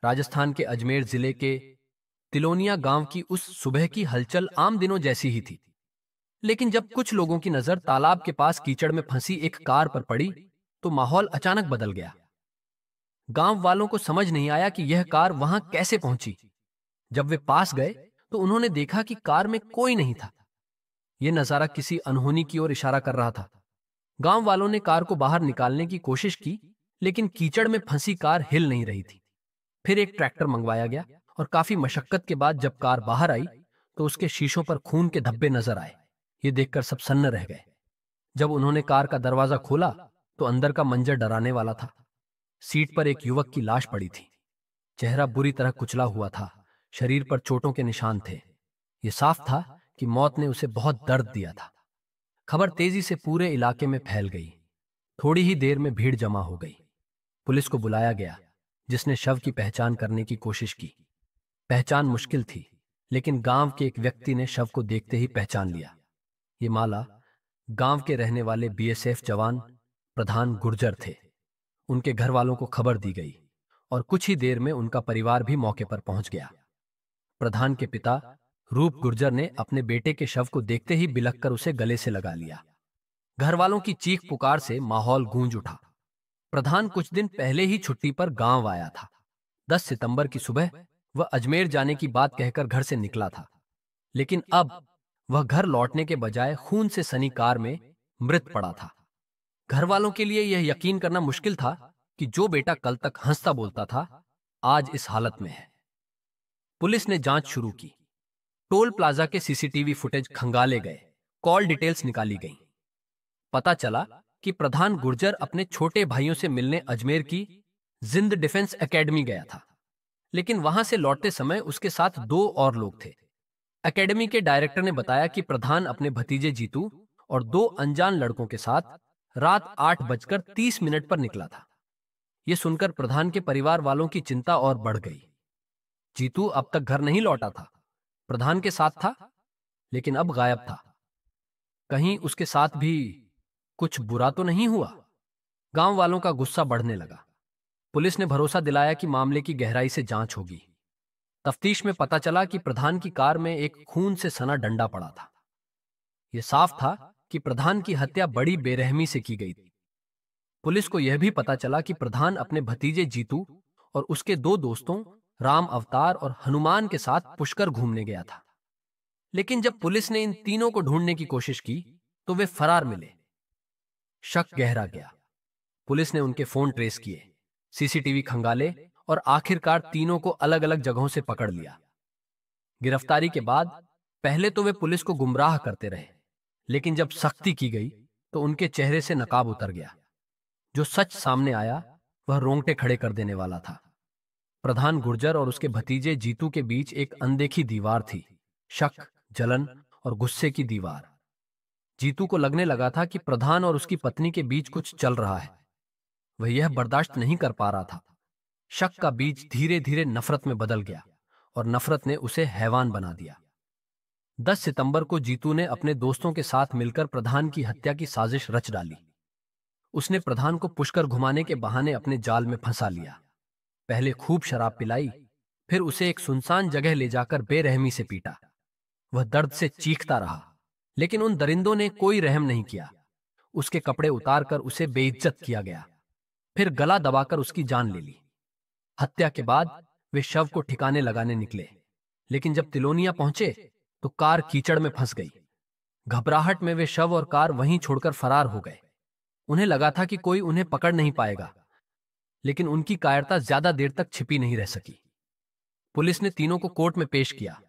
राजस्थान के अजमेर जिले के तिलोनिया गांव की उस सुबह की हलचल आम दिनों जैसी ही थी। लेकिन जब कुछ लोगों की नजर तालाब के पास कीचड़ में फंसी एक कार पर पड़ी, तो माहौल अचानक बदल गया। गांव वालों को समझ नहीं आया कि यह कार वहां कैसे पहुंची। जब वे पास गए, तो उन्होंने देखा कि कार में कोई नहीं था। यह नजारा किसी अनहोनी की ओर इशारा कर रहा था। गांव वालों ने कार को बाहर निकालने की कोशिश की, लेकिन कीचड़ में फंसी कार हिल नहीं रही थी। फिर एक ट्रैक्टर मंगवाया गया और काफी मशक्कत के बाद जब कार बाहर आई, तो उसके शीशों पर खून के धब्बे नजर आए। ये देखकर सब सन्न रह गए। जब उन्होंने कार का दरवाजा खोला, तो अंदर का मंजर डराने वाला था। सीट पर एक युवक की लाश पड़ी थी। चेहरा बुरी तरह कुचला हुआ था, शरीर पर चोटों के निशान थे। यह साफ था कि मौत ने उसे बहुत दर्द दिया था। खबर तेजी से पूरे इलाके में फैल गई। थोड़ी ही देर में भीड़ जमा हो गई। पुलिस को बुलाया गया, जिसने शव की पहचान करने की कोशिश की। पहचान मुश्किल थी, लेकिन गांव के एक व्यक्ति ने शव को देखते ही पहचान लिया। ये माला गांव के रहने वाले बीएसएफ जवान प्रधान गुर्जर थे। उनके घर वालों को खबर दी गई और कुछ ही देर में उनका परिवार भी मौके पर पहुंच गया। प्रधान के पिता रूप गुर्जर ने अपने बेटे के शव को देखते ही बिलख कर उसे गले से लगा लिया। घर वालों की चीख पुकार से माहौल गूंज उठा। प्रधान कुछ दिन पहले ही छुट्टी पर गांव आया था। 10 सितंबर की सुबह वह अजमेर जाने की बात कहकर घर से निकला था, लेकिन अब वह घर लौटने के बजाय खून से सनी कार में मृत पड़ा था। घर वालों के लिए यह यकीन करना मुश्किल था कि जो बेटा कल तक हंसता बोलता था, आज इस हालत में है। पुलिस ने जांच शुरू की। टोल प्लाजा के सीसीटीवी फुटेज खंगाले गए, कॉल डिटेल्स निकाली गईं। पता चला कि प्रधान गुर्जर अपने छोटे भाइयों से मिलने अजमेर की जिंद डिफेंस एकेडमी गया था, लेकिन वहां से लौटते समय उसके साथ 2 और लोग थे। एकेडमी के डायरेक्टर ने बताया कि प्रधान अपने भतीजे जीतू और 2 अनजान लड़कों के साथ रात 8:30 पर निकला था। यह सुनकर प्रधान के परिवार वालों की चिंता और बढ़ गई। जीतू अब तक घर नहीं लौटा था, प्रधान के साथ था, लेकिन अब गायब था। कहीं उसके साथ भी कुछ बुरा तो नहीं हुआ? गांव वालों का गुस्सा बढ़ने लगा। पुलिस ने भरोसा दिलाया कि मामले की गहराई से जांच होगी। तफ्तीश में पता चला कि प्रधान की कार में एक खून से सना डंडा पड़ा था। यह साफ था कि प्रधान की हत्या बड़ी बेरहमी से की गई थी। पुलिस को यह भी पता चला कि प्रधान अपने भतीजे जीतू और उसके 2 दोस्तों राम अवतार और हनुमान के साथ पुष्कर घूमने गया था। लेकिन जब पुलिस ने इन तीनों को ढूंढने की कोशिश की, तो वे फरार मिले। शक गहरा गया। पुलिस ने उनके फोन ट्रेस किए, सीसीटीवी खंगाले और आखिरकार तीनों को अलग अलग जगहों से पकड़ लिया। गिरफ्तारी के बाद पहले तो वे पुलिस को गुमराह करते रहे, लेकिन जब सख्ती की गई तो उनके चेहरे से नकाब उतर गया। जो सच सामने आया वह रोंगटे खड़े कर देने वाला था। प्रधान गुर्जर और उसके भतीजे जीतू के बीच एक अनदेखी दीवार थी, शक, जलन और गुस्से की दीवार। जीतू को लगने लगा था कि प्रधान और उसकी पत्नी के बीच कुछ चल रहा है। वह यह बर्दाश्त नहीं कर पा रहा था। शक का बीज धीरे धीरे नफरत में बदल गया और नफरत ने उसे हैवान बना दिया। 10 सितंबर को जीतू ने अपने दोस्तों के साथ मिलकर प्रधान की हत्या की साजिश रच डाली। उसने प्रधान को पुष्कर घुमाने के बहाने अपने जाल में फंसा लिया। पहले खूब शराब पिलाई, फिर उसे एक सुनसान जगह ले जाकर बेरहमी से पीटा। वह दर्द से चीखता रहा, लेकिन उन दरिंदों ने कोई रहम नहीं किया। उसके कपड़े उतारकर उसे बेइज्जत किया गया, फिर गला दबाकर उसकी जान ले ली। हत्या के बाद वे शव को ठिकाने लगाने निकले, लेकिन जब तिलोनिया पहुंचे तो कार कीचड़ में फंस गई। घबराहट में वे शव और कार वहीं छोड़कर फरार हो गए। उन्हें लगा था कि कोई उन्हें पकड़ नहीं पाएगा, लेकिन उनकी कायरता ज्यादा देर तक छिपी नहीं रह सकी। पुलिस ने तीनों को कोर्ट में पेश किया।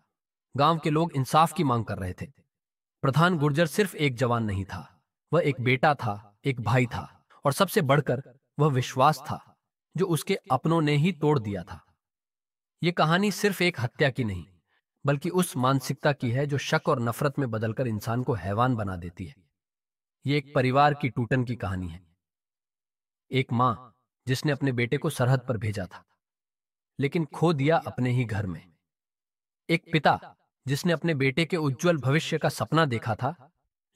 गांव के लोग इंसाफ की मांग कर रहे थे। प्रधान गुर्जर सिर्फ एक जवान नहीं था, वह एक बेटा था, एक भाई था, और सबसे बढ़कर वह विश्वास था जो उसके अपनों ने ही तोड़ दिया था। यह कहानी सिर्फ एक हत्या की नहीं, बल्कि उस मानसिकता की है जो शक और नफरत में बदलकर इंसान को हैवान बना देती है। यह एक परिवार की टूटन की कहानी है। एक मां जिसने अपने बेटे को सरहद पर भेजा था, लेकिन खो दिया अपने ही घर में। एक पिता जिसने अपने बेटे के उज्जवल भविष्य का सपना देखा था,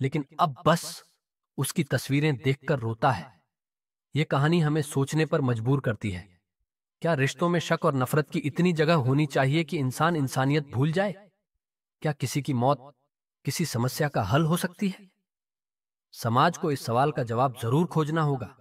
लेकिन अब बस उसकी तस्वीरें देखकर रोता है। यह कहानी हमें सोचने पर मजबूर करती है क्या रिश्तों में शक और नफरत की इतनी जगह होनी चाहिए कि इंसान इंसानियत भूल जाए? क्या किसी की मौत किसी समस्या का हल हो सकती है? समाज को इस सवाल का जवाब जरूर खोजना होगा।